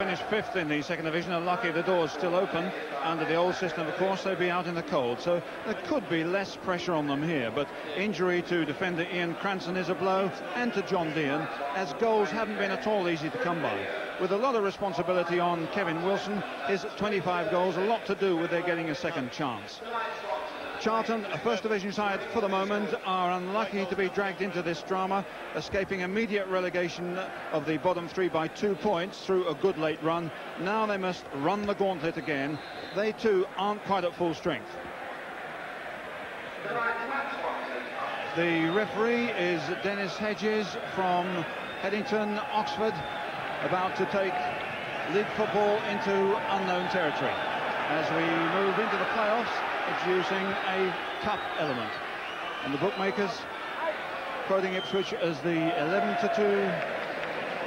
Finished fifth in the second division, and lucky the door's still open. Under the old system, of course, they'd be out in the cold, so there could be less pressure on them here. But injury to defender Ian Cranston is a blow, and to John Dean, as goals haven't been at all easy to come by. With a lot of responsibility on Kevin Wilson, his 25 goals, a lot to do with their getting a second chance. Charlton, a first division side for the moment, are unlucky to be dragged into this drama, escaping immediate relegation of the bottom three by 2 points through a good late run. Now they must run the gauntlet again. They too aren't quite at full strength. The referee is Dennis Hedges from Headington, Oxford, about to take league football into unknown territory as we move into the playoffs, introducing a cup element. And the bookmakers quoting Ipswich as the 11-2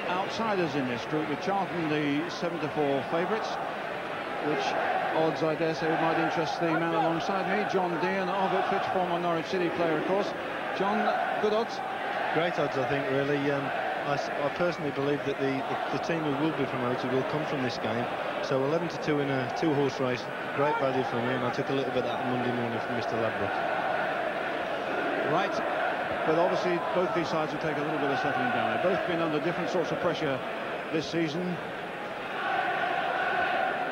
outsiders in this group, with Charlton the 7-4 favourites, which odds, I dare say, might interest the man alongside me, John Dean of Ipswich, former Norwich City player, of course. John, good odds? Great odds, I think, really. I personally believe that the team who will be promoted will come from this game. So 11-2 in a two-horse race, great value for me, and I took a little bit of that Monday morning from Mr. Ladbroke. Right, but obviously both these sides will take a little bit of settling down. They've both been under different sorts of pressure this season.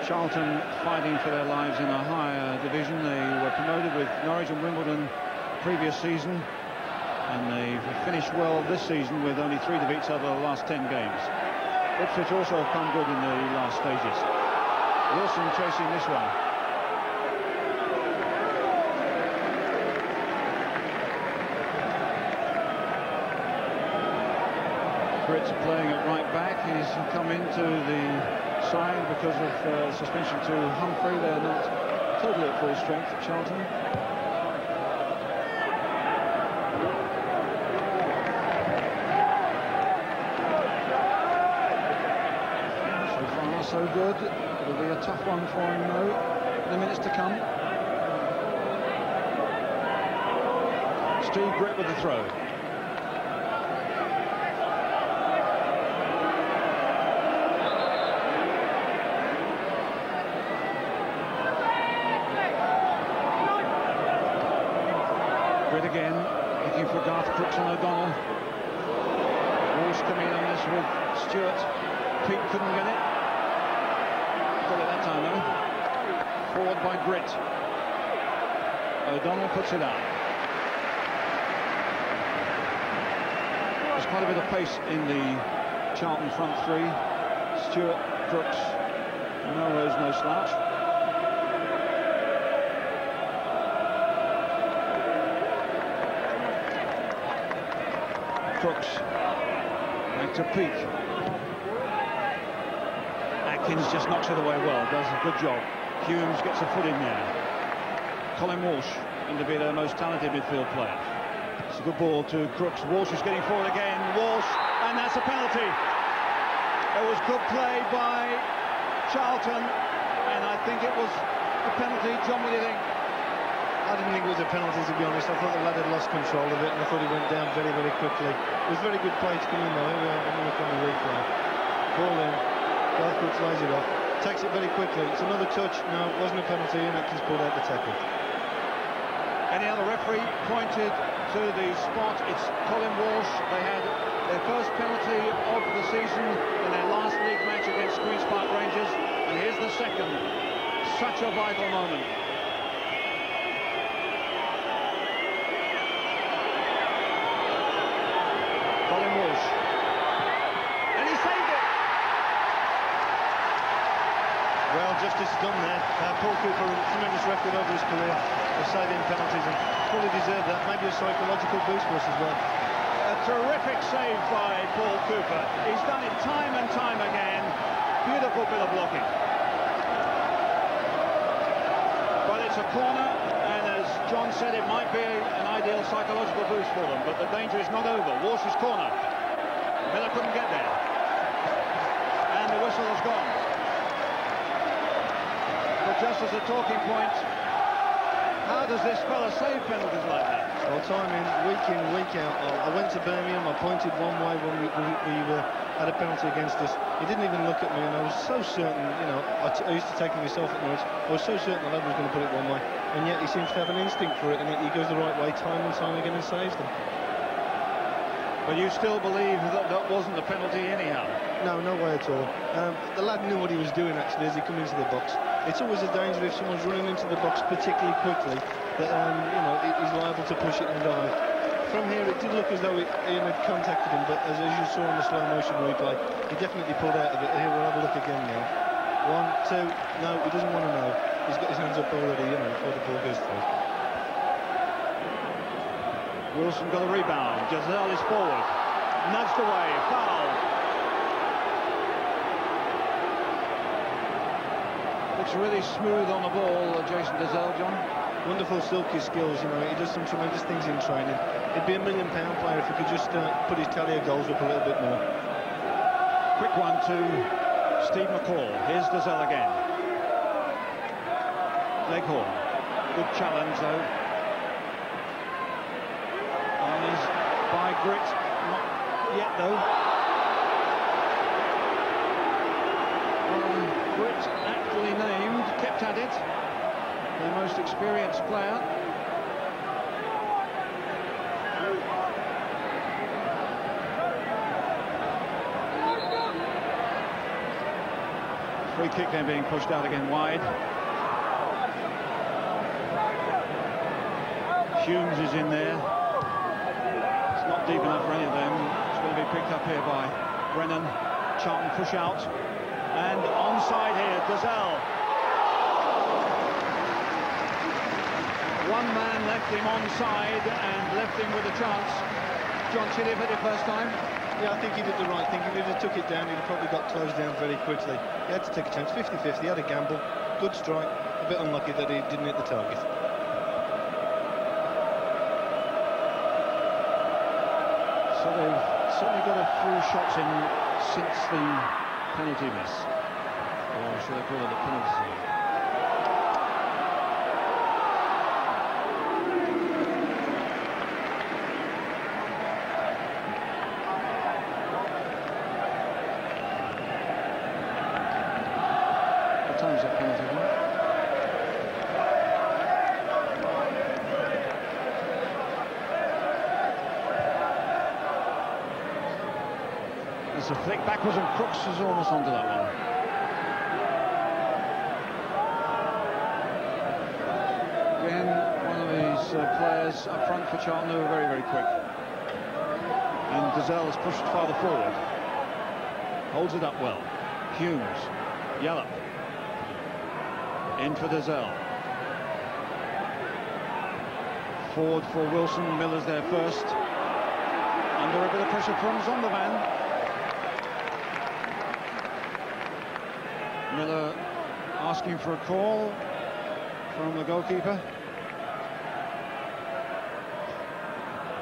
Charlton fighting for their lives in a higher division. They were promoted with Norwich and Wimbledon previous season, and they've finished well this season with only 3 defeats over the last 10 games. Ipswich also have come good in the last stages. Wilson chasing this one. Britt's playing at right back. He's come into the side because of suspension to Humphrey. They're not totally at full strength at Charlton. So good. It'll be a tough one for him, though, in the minutes to come. Steve Britt with the throw. Britt again, looking for Garth Crooks and O'Donnell. Walsh coming in on this with Stewart. Pete couldn't get it. Got it that time, though. Forward by Britt. O'Donnell puts it out. There's quite a bit of pace in the Charlton front three. Stewart, Crooks, Melrose, no slouch. Crooks back to Peake. Atkins just knocks it away well, does a good job. Humes gets a foot in there. Colin Walsh, going to be their most talented midfield player. It's a good ball to Crooks. Walsh is getting forward again. Walsh, and that's a penalty. It was good play by Charlton, and I think it was a penalty. John, what do you think? I didn't think it was a penalty, to be honest. I thought the lad had lost control of it, and I thought he went down very, very quickly. It was very good play to come in, though. I'm going to look on the replay. Ball in. Garth Crooks lays it off. Takes it very quickly. It's another touch. No, it wasn't a penalty, and Atkins pulled out the tackle. Any other referee pointed to the spot. It's Colin Walsh. They had their first penalty of the season in their last league match against Queen's Park Rangers, and here's the second. Such a vital moment. Colin Walsh. And he saved it! Well, justice is done there. Paul Cooper, a tremendous record over his career of saving penalties, and fully deserved that. Maybe a psychological boost for us as well. A terrific save by Paul Cooper. He's done it time and time again. Beautiful bit of blocking. But it's a corner, and as John said, it might be an ideal psychological boost for them, but the danger is not over. Walsh's corner. Miller couldn't get there. And the whistle has gone. But just as a talking point, How does this fella save penalties like that? Well, time in, week out. I went to Birmingham, I pointed one way when we had a penalty against us. He didn't even look at me, and I was so certain, you know, I used to take him myself at Norwich. I was so certain the lad was going to put it one way, and yet he seems to have an instinct for it, and he goes the right way time and time again and saves them. But you still believe that that wasn't a penalty anyhow? No, no way at all. The lad knew what he was doing, actually, as he came into the box. It's always a danger if someone's running into the box particularly quickly that, you know, he's liable to push it and dive. From here, it did look as though Ian had contacted him, but as you saw on the slow motion replay, he definitely pulled out of it. Here, we'll have a look again now. 1, 2, no, he doesn't want to know. He's got his hands up already, you know, before the ball goes through. Wilson got a rebound. Giselle is forward. Nudged away. Foul. Looks really smooth on the ball, Jason Giselle, John. Wonderful silky skills, you know, he does some tremendous things in training. He'd be £1 million player if he could just put his tally of goals up a little bit more. Quick one to Steve McCall. Here's Giselle again. Leghorn. Good challenge, though. Eyes by Grit. Not yet, though. Grit, actually named, kept at it. The most experienced player. Free kick then being pushed out again wide. Humes is in there. It's not deep enough for any of them. It's going to be picked up here by Brennan. Charlton push out. And onside here, Giselle. One man left him onside and left him with a chance. John, should he have hit it first time? Yeah, I think he did the right thing. If he'd have took it down, he'd have probably got closed down very quickly. He had to take a chance, 50-50, he had a gamble. Good strike, a bit unlucky that he didn't hit the target. So they've certainly got a few shots in since the penalty miss. Or should I call it a penalty? Time's that penalty one. There's a flick backwards and Crooks is almost onto that one. Again, one of these players up front for Charlton who are very, very quick. And Giselle is pushed farther forward. Holds it up well. Humes. Yallop. In for Giselle. Forward for Wilson. Miller's there first. Under a bit of pressure from Zondervan. Miller asking for a call from the goalkeeper.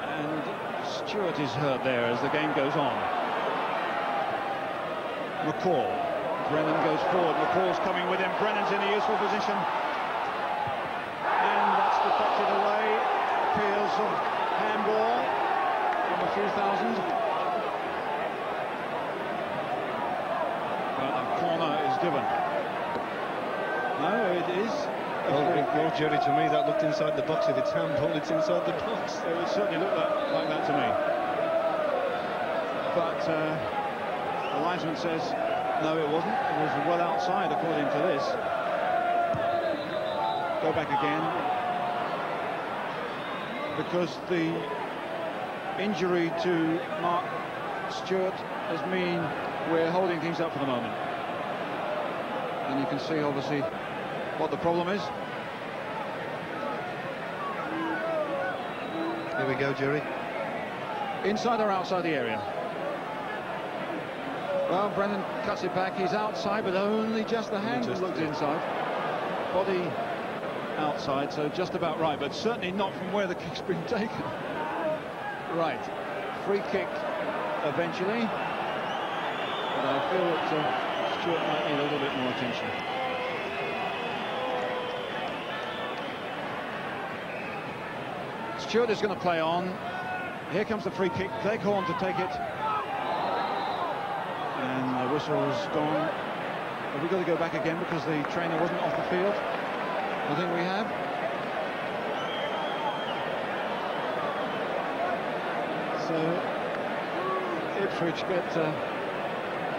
And Stewart is hurt there as the game goes on. McCall. Brennan goes forward, McCall's coming with him, Brennan's in a useful position. And that's deflected away. Appears a handball from a few thousand. But the corner is given. No, it is. Well, Jerry, to me, that looked inside the box. If it's handball, it's inside the box. It would certainly look like that to me. But the linesman says, no, it wasn't. It was well outside, according to this. Go back again. Because the injury to Mark Stewart has mean we're holding things up for the moment. And you can see, obviously, what the problem is. Here we go, Jerry. Inside or outside the area? Well, Brennan cuts it back. He's outside, but only just the hand looked inside. Body outside, so just about right, but certainly not from where the kick's been taken. Right. Free kick eventually. But I feel that Stewart might need a little bit more attention. Stewart is going to play on. Here comes the free kick. Cleghorn to take it. And the whistle's gone. Have we got to go back again because the trainer wasn't off the field? I think we have. So Ipswich get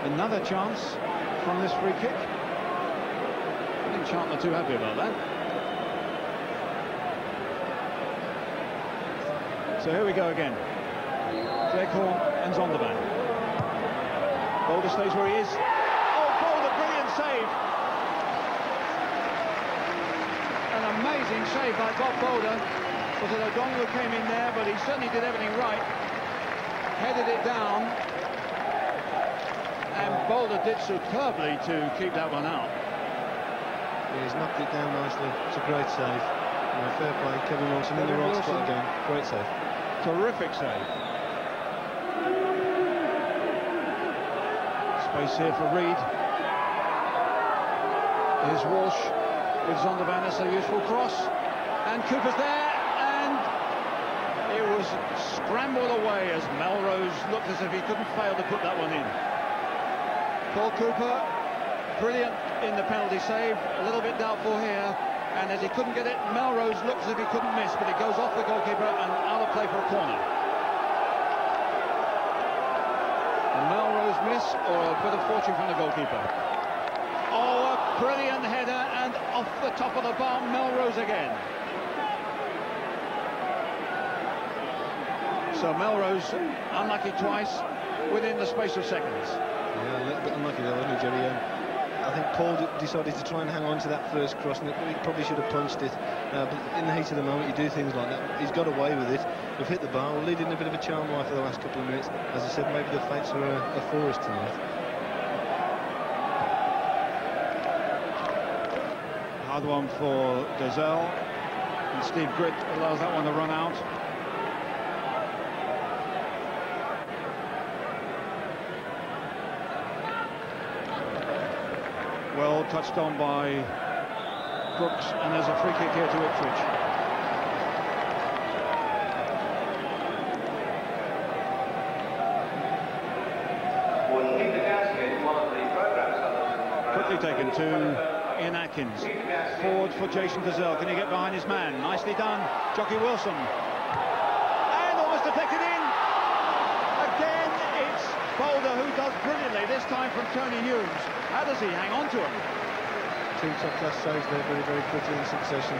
another chance from this free kick. I think Charlton are too happy about that. So here we go again. Cleghorn and Zondervan. Boulder stays where he is. Oh, Boulder, brilliant save. An amazing save by Bob Boulder. Was it O'Donnell who came in there, but he certainly did everything right. Headed it down. And Boulder did superbly to keep that one out. Yeah, he's knocked it down nicely. It's a great save. Fair play. Kevin Wilson in the right spot again. Great save. Terrific save. Space here for Reed. Here's Walsh with Zondervan. That's a useful cross. And Cooper's there. And it was scrambled away as Melrose looked as if he couldn't fail to put that one in. Paul Cooper, brilliant in the penalty save. A little bit doubtful here. And as he couldn't get it, Melrose looked as if he couldn't miss, but it goes off the goalkeeper and out of play for a corner. A Melrose miss or a bit of fortune from the goalkeeper? Oh, a brilliant header, and off the top of the bar, Melrose again. So Melrose unlucky twice within the space of seconds. Yeah, a little bit unlucky though, wasn't he, Jerry? I think Paul decided to try and hang on to that first cross, and he probably should have punched it. But in the heat of the moment, you do things like that. He's got away with it. We've hit the bar. We're leading a bit of a charm life for the last couple of minutes. As I said, maybe the fates are for us tonight. Hard one for Gazelle, and Steve Gritt allows that one to run out. Well touched on by Brooks, and there's a free kick here to Ipswich. Quickly taken to Ian Atkins. Forward for Jason Gazelle. Can he get behind his man? Nicely done. Jockey Wilson. And almost deflected in. Again, it's Boulder who does brilliantly, this time from Tony Humes. How does he hang on to him? Two top-class saves there, very, very quickly in succession.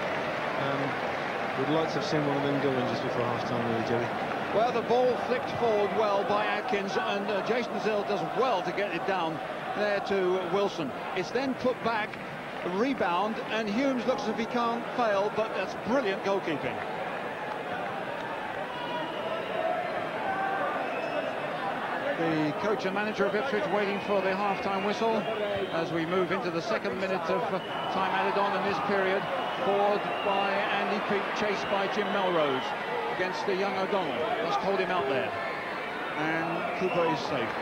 We'd like to have seen one of them go in just before half-time, really, Jerry. Well, the ball flicked forward well by Atkins, and Jason Gazelle does well to get it down there to Wilson. It's then put back, a rebound, and Humes looks as if he can't fail, but that's brilliant goalkeeping. The coach and manager of Ipswich waiting for the half-time whistle as we move into the second minute of time added on in this period. Forward by Andy Peake, chased by Jim Melrose against the young O'Donnell. Just hold him out there. And Cooper is safe.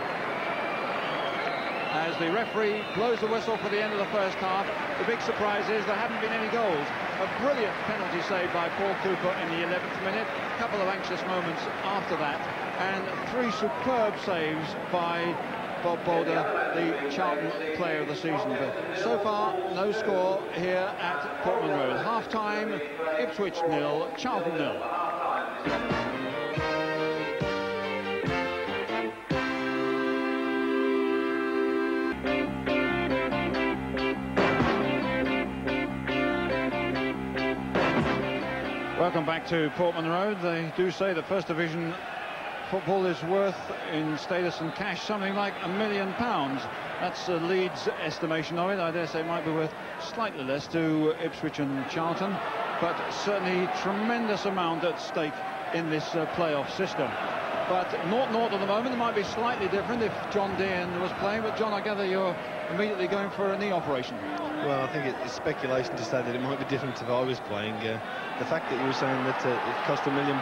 As the referee blows the whistle for the end of the first half, the big surprise is there haven't been any goals. A brilliant penalty save by Paul Cooper in the 11th minute. A couple of anxious moments after that. And three superb saves by Bob Boulder, the Charlton player of the season. But so far, no score here at Portman Road. Half-time, Ipswich 0, Charlton 0. Welcome back to Portman Road. They do say that First Division football is worth, in status and cash, something like £1 million. That's Leeds' estimation of it. I dare say it might be worth slightly less to Ipswich and Charlton, but certainly tremendous amount at stake in this playoff system. But 0-0 at the moment. It might be slightly different if John Dean was playing, but John, I gather you're immediately going for a knee operation. Well, I think it's speculation to say that it might be different if I was playing. The fact that you were saying that it cost £1 million,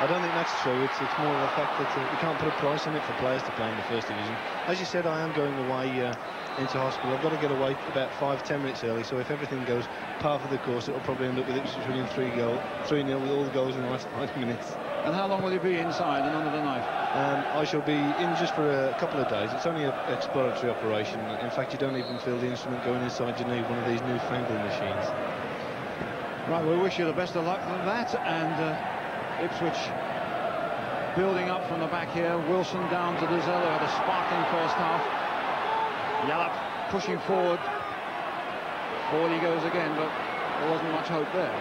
I don't think that's true. It's more of the fact that you can't put a price on it for players to play in the First Division. As you said, I am going away into hospital. I've got to get away about 5-10 minutes early, so if everything goes par for the course, it'll probably end up with Ipswich winning 3-0 with all the goals in the last 5 minutes. And how long will you be inside and under the knife? I shall be in just for a couple of days. It's only an exploratory operation. In fact, you don't even feel the instrument going inside your knee, one of these newfangled machines. Right, we wish you the best of luck with that, and Ipswich building up from the back here. Wilson down to Dizelle, who had a sparkling first half. Yallop pushing forward. Forward he goes again, but there wasn't much hope there.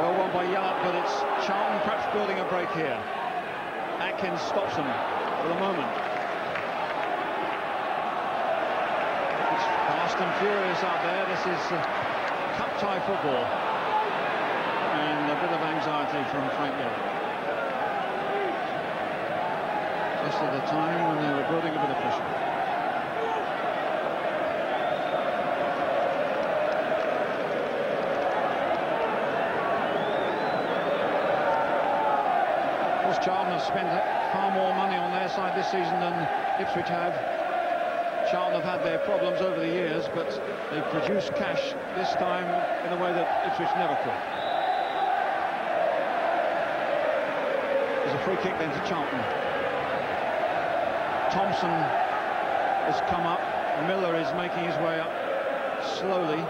Well won by Yallop, but it's Charlton perhaps building a break here. Atkins stops them for the moment. Fast and furious out there. This is cup tie football, and a bit of anxiety from Frank Yallop. Just at the time when they were building a bit of pressure. Of course, Charlton have spent far more money on their side this season than Ipswich have. Charlton have had their problems over the years, but they've produced cash this time in a way that Ipswich never could. There's a free kick then to Charlton. Thompson has come up. Miller is making his way up slowly.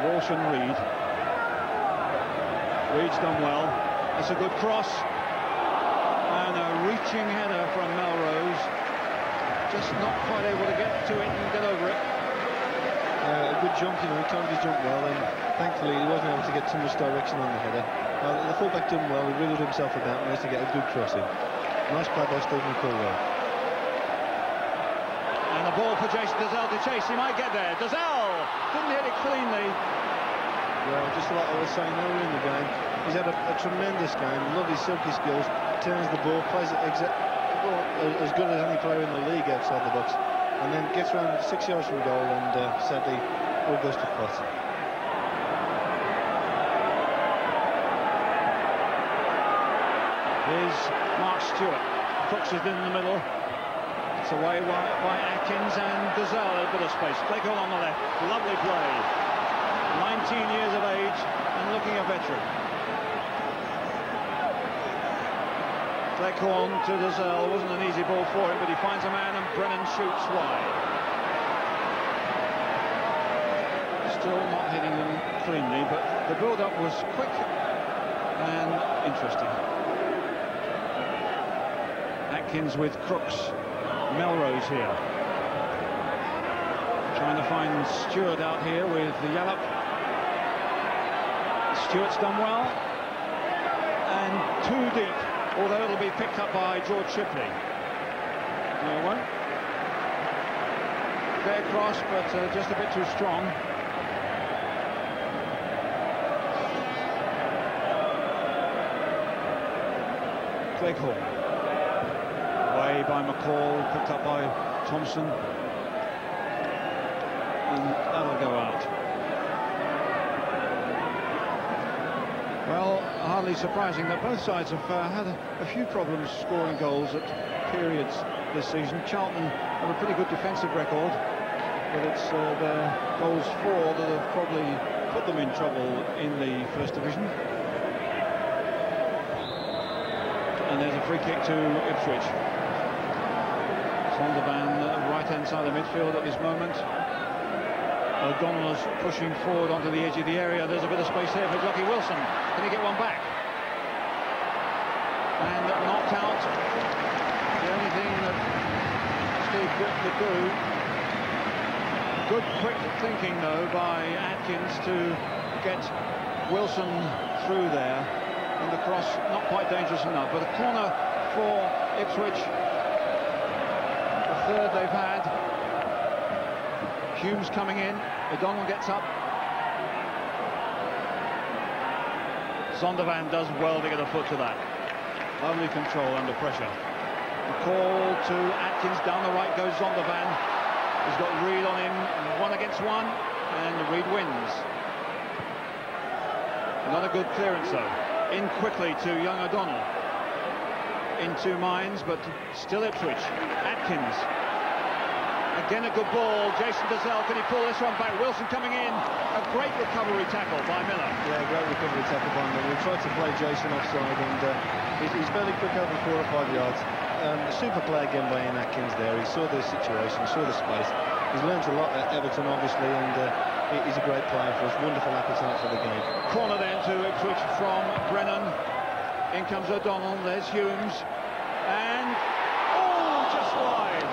Walsh and Reed. Reed's done well. That's a good cross. And a reaching header from Melrose. Just not quite able to get to it and get over it. A good jump, he timed his jump well, and thankfully he wasn't able to get too much direction on the header. The fullback done well, he wriggled himself about and managed to get a good cross in. Nice play by Stephen Colwell. And the ball for Jason Dizelle to chase, he might get there. Dizelle didn't hit it cleanly. Well, just like I was saying earlier in the game, he's had a tremendous game, lovely silky skills, turns the ball, plays it as good as any player in the league outside the box, and then gets around 6 yards from goal, and sadly all goes to pot. Here's Mark Stewart. Crooks is in the middle. It's away by Atkins, and Dizelle a bit of space. Claycole on the left. Lovely play. 19 years of age and looking a veteran. Claycole to Dizelle. Wasn't an easy ball for him, but he finds a man and Brennan shoots wide. Still not hitting them cleanly, but the build-up was quick and interesting. Atkins with Crooks. Melrose here. Trying to find Stewart out here with the Yallop. Stewart's done well. And too deep, although it'll be picked up by George Shipley. No, it won't. Fair cross, but just a bit too strong. Claycole. Away by McCall, picked up by Thompson. And that'll go out. Well, hardly surprising that both sides have had a few problems scoring goals at periods this season. Charlton have a pretty good defensive record, but it's their goals for that have probably put them in trouble in the First Division. And there's a free kick to Ipswich. Zondervan, right-hand side of the midfield at this moment. O'Donnell is pushing forward onto the edge of the area. There's a bit of space here for Jockey Wilson. Can he get one back? And knocked out. The only thing that Steve Cook could do. Good quick thinking though by Atkins to get Wilson through there. And the cross not quite dangerous enough, but a corner for Ipswich. The third they've had. Humes coming in. O'Donnell gets up. Zondervan does well to get a foot to that. Lovely control under pressure. Call to Atkins, down the right goes Zondervan. He's got Reed on him, 1 against 1, and Reed wins. Not a good clearance though. In quickly to young O'Donnell. In 2 minds, but still Ipswich. Atkins. Again a good ball. Jason Dazelle, can he pull this one back? Wilson coming in. A great recovery tackle by Miller. Yeah, great recovery tackle by Miller. We tried to play Jason offside, and he's fairly quick over 4 or 5 yards. Super play again by Ian Atkins there. He saw the situation, saw the space. He's learned a lot at Everton, obviously, and he's a great player for us. Wonderful appetite for the game. Corner then to Ipswich from Brennan. In comes O'Donnell. There's Humes. And, oh, just wide.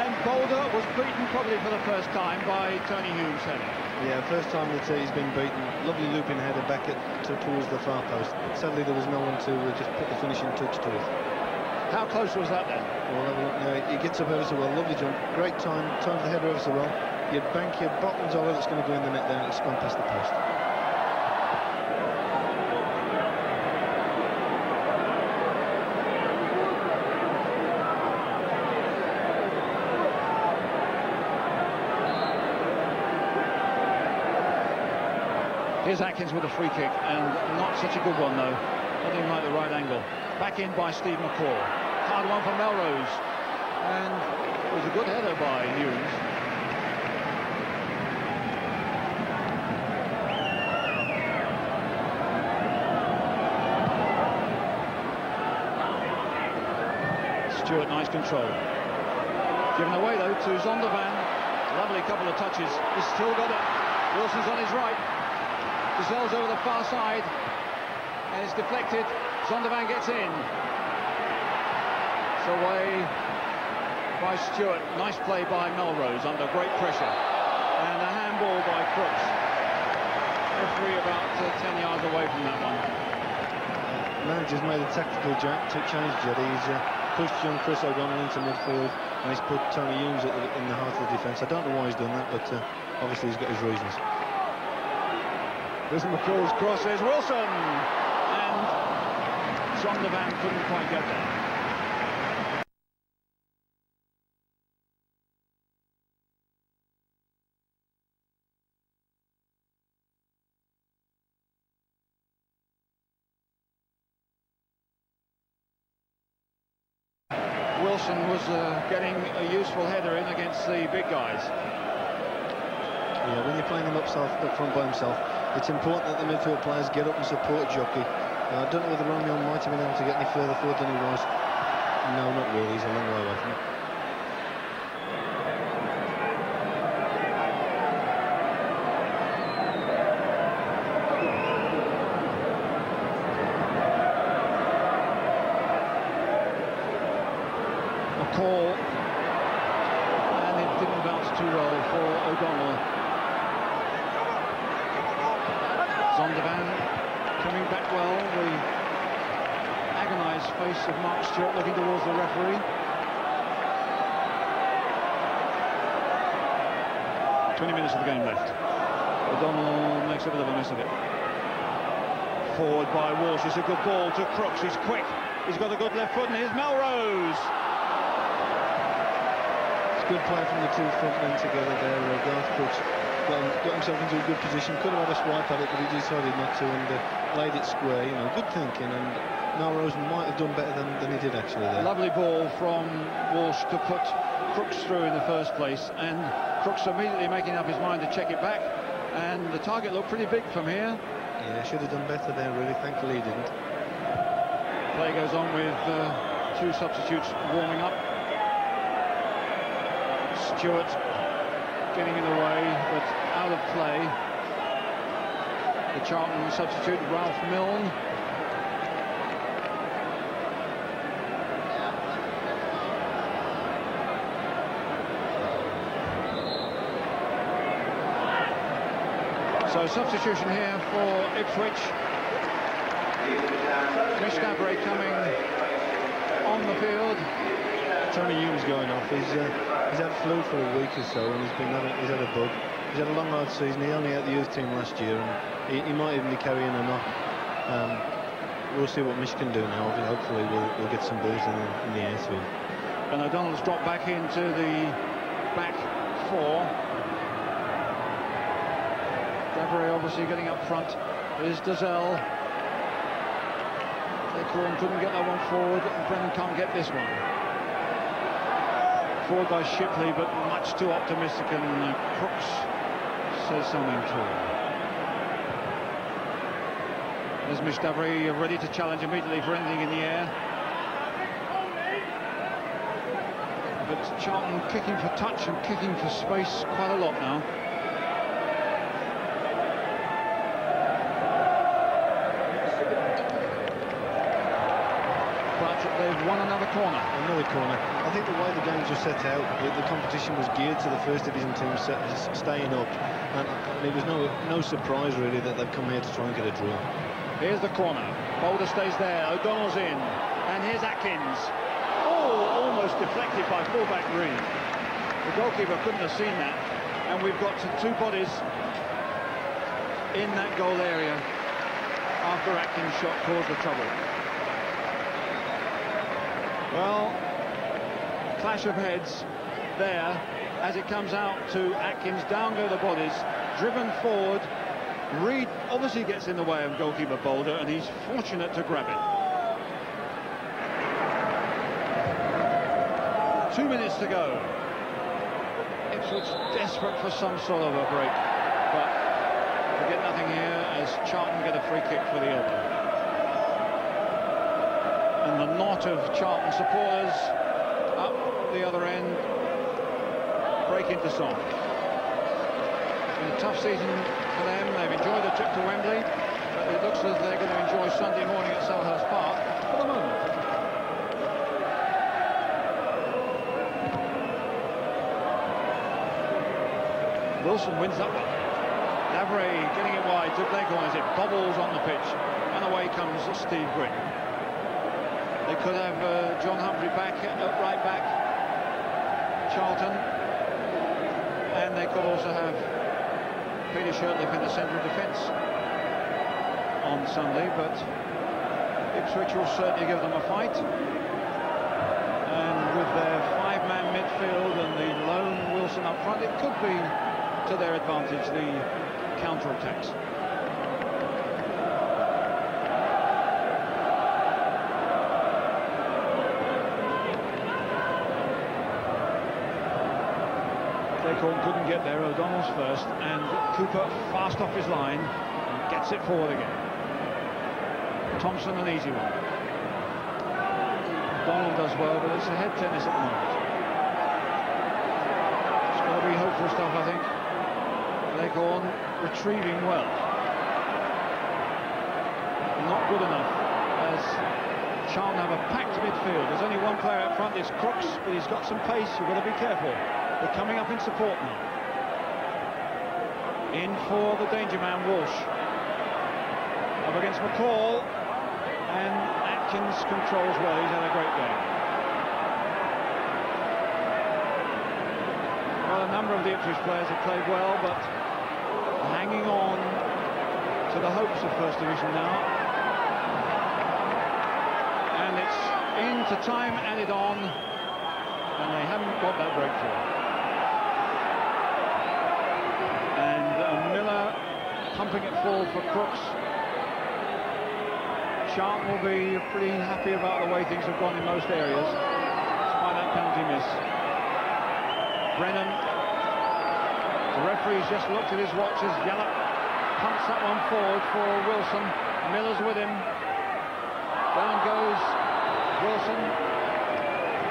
And Boulder was beaten probably for the first time by Tony Humes' header. Yeah, first time that he's been beaten. Lovely looping header back towards the far post. Sadly, there was no one to just put the finishing touch to it. How close was that then? Well, have a look now. He gets up ever so well. Lovely jump. Great time. Times the header ever so well. You bank your bottoms over that's going to go in the net there, and it's gone past the post. Here's Atkins with a free kick, and not such a good one though. Nothing like the right angle. Back in by Steve McCaw. Hard one for Melrose, and it was a good header by Humes. Stewart, nice control. Given away though to Zondervan. Lovely couple of touches. He's still got it. Wilson's on his right. Gazelle's over the far side, and it's deflected. Zondervan gets in. It's away by Stewart. Nice play by Melrose under great pressure. And a handball by Crooks. Referee about 10 yards away from that one. Manager's made a tactical change, Jedi. He's pushed young Chris O'Donnell into midfield, and he's put Tony Humes in the heart of the defence. I don't know why he's done that, but obviously he's got his reasons. There's McCall's cross, there's Wilson, and Zondervan couldn't quite get there. Wilson was getting a useful header in against the big guys. Yeah, when you're playing him up front by himself, it's important that the midfield players get up and support Jockey. I don't know whether Romeo might have been able to get any further forward than he was. No, not really. He's a long way away from it. A call, and it didn't bounce too well for O'Donnell. Zondervan coming back well. The agonised face of Mark Stewart looking towards the referee. 20 minutes of the game left. O'Donnell makes a bit of a mess of it. Forward by Walsh. It's a good ball to Crooks. He's quick. He's got a good left foot, and here's Melrose. It's good play from the two front men together there. Garth Crooks got himself into a good position. Could have had a swipe at it, but he decided not to, and laid it square. You know, good thinking, and Melrose might have done better than he did actually there. Lovely ball from Walsh to put Crooks through in the first place, and Crooks immediately making up his mind to check it back, and the target looked pretty big from here. Yeah, should have done better there really. Thankfully he didn't. Play goes on with 2 substitutes warming up. Stewart getting in the way, but out of play. The Charlton substitute, Ralph Milne. So substitution here for Ipswich. Mish Gabray coming on the field. Tony Humes going off. He's had flu for a week or so, and he's had a bug. He's had a long hard season. He only had the youth team last year, and he might even be carrying a knock. we'll see what Mish can do now. Hopefully we'll get some balls in the air to him. And O'Donnell's dropped back into the back four. Davray obviously getting up front. Here's Dazelle. Acorn couldn't get that one forward. Brennan can't get this one. Forward by Shipley, but much too optimistic, and Crooks says something to him. There's Mish Davray ready to challenge immediately for anything in the air. But Charlton kicking for touch and kicking for space quite a lot now. They've won another corner. Another corner. I think the way the games were set out, the competition was geared to the first division team staying up, and it was no surprise really that they've come here to try and get a draw. Here's the corner. Boulder stays there. O'Donnell's in, and here's Atkins. Oh, almost deflected by fullback Green. The goalkeeper couldn't have seen that, and we've got two bodies in that goal area after Atkins' shot caused the trouble. Well, clash of heads there as it comes out to Atkins. Down go the bodies, driven forward. Reed obviously gets in the way of goalkeeper Boulder, and he's fortunate to grab it. 2 minutes to go. Ipswich desperate for some sort of a break, but we get nothing here as Charlton get a free kick for the opener. And the knot of Charlton supporters up the other end break into song. It's been a tough season for them. They've enjoyed the trip to Wembley, but it looks as they're going to enjoy Sunday morning at Selhurst Park for the moment. Wilson wins that one. Davray getting it wide to Glencorn as it bobbles on the pitch, and away comes Steve Green. They could have John Humphrey back at right back, Charlton, and they could also have Peter Shirtliff in the centre of defence on Sunday, but Ipswich will certainly give them a fight, and with their five-man midfield and the lone Wilson up front, it could be to their advantage, the counter-attacks. Acorn couldn't get there. O'Donnell's first, and Cooper fast off his line and gets it forward again. Thompson, an easy one. Donald does well, but it's a head tennis at the moment. It's got to be hopeful stuff, I think. Acorn retrieving well. Not good enough, as Charlton have a packed midfield. There's only one player up front, it's Crooks, but he's got some pace. You've got to be careful. They're coming up in support now. In for the danger man, Walsh. Up against McCall, and Atkins controls well. He's had a great game. Well, a number of the Ipswich players have played well, but hanging on to the hopes of First Division now. And it's into time added on, and they haven't got that breakthrough. Miller pumping it full for Crooks. Charlton will be pretty happy about the way things have gone in most areas, despite that penalty miss. Brennan, the referee's just looked at his watch as Yallop pumps that one forward for Wilson. Miller's with him. Down goes Wilson.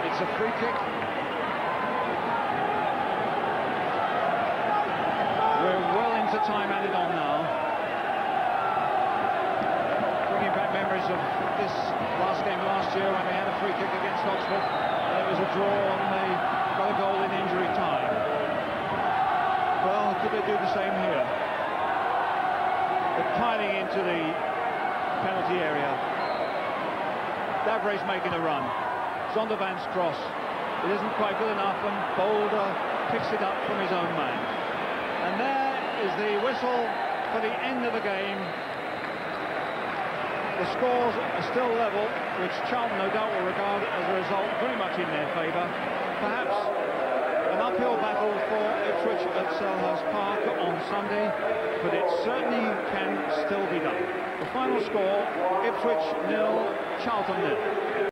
It's a free kick. We're well into time added on now. Bringing back memories of this last game last year when they had a free kick against Oxford. It was a draw and they got a goal in injury time. Well, could they do the same here? They're piling into the penalty area. Davray's making a run. Zondervan's cross. It isn't quite good enough, and Boulder picks it up from his own man. And there is the whistle for the end of the game. The scores are still level, which Charlton no doubt will regard as a result very much in their favour. Perhaps an uphill battle for Ipswich at Selhurst Park on Sunday, but it certainly can still be done. The final score, Ipswich 0, Charlton 0.